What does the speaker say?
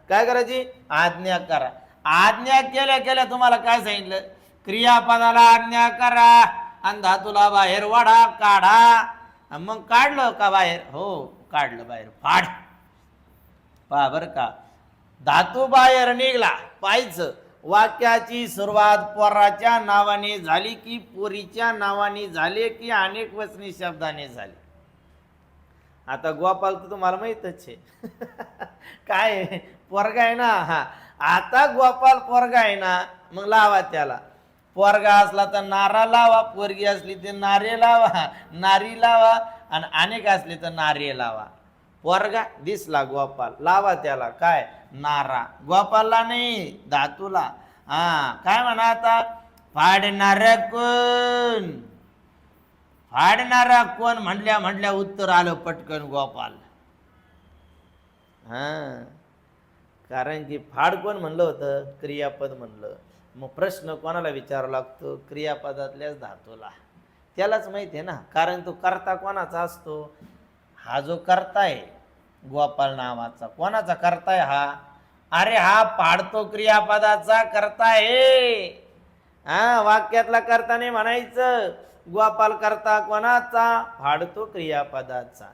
काय करायची आज्ञा करा. आज्ञा केल्या केल्या तुम्हाला काय सांगितलं क्रियापदाला आज्ञा करा आणि धातूला बाहेर वाढा काढा. मग काढलं का बाहेर हो काढलं बाहेर फाड. पहा बर का धातू बाहेर निघला पाहिजे. वाक्याची सुरुवात पोराच्या नावाने झाली की पोरीच्या नावाने झाली की अनेक वचनी शब्दाने झाली. आता गोपाल तर तुम्हाला माहितच आहे काय पोरगा आहे ना. हा आता गोपाल पोरगा आहे ना मग लावा त्याला. पोरगा असला तर नारा लावा, पोरगी असली तर नारे लावा, नारी लावा आणि अनेक असले तर नारे लावा. पोरगा दिसला गोपाल लावा त्याला काय नारा. गोपालला नाही धातूला. काय म्हणा आता फाडणार कोण फाडणारा कोण म्हणल्या म्हणल्या उत्तर आलं पटकन गोपाल. कारण की फाड कोण म्हणलं होतं क्रियापद म्हणलं. मग प्रश्न कोणाला विचारावा लागतो क्रियापदातल्याच धातूला. त्यालाच माहिती आहे ना कारण तो कर्ता कोणाचा असतो. हा जो कर्ता आहे गोपाल नावाचा कोणाचा कर्ता आहे हा. अरे हा पाडतो क्रियापदाचा कर्ता आहे. वाक्यातला कर्ता नाही म्हणायचं. गोपाल कर्ता कोणाचा फाडतो क्रियापदाचा.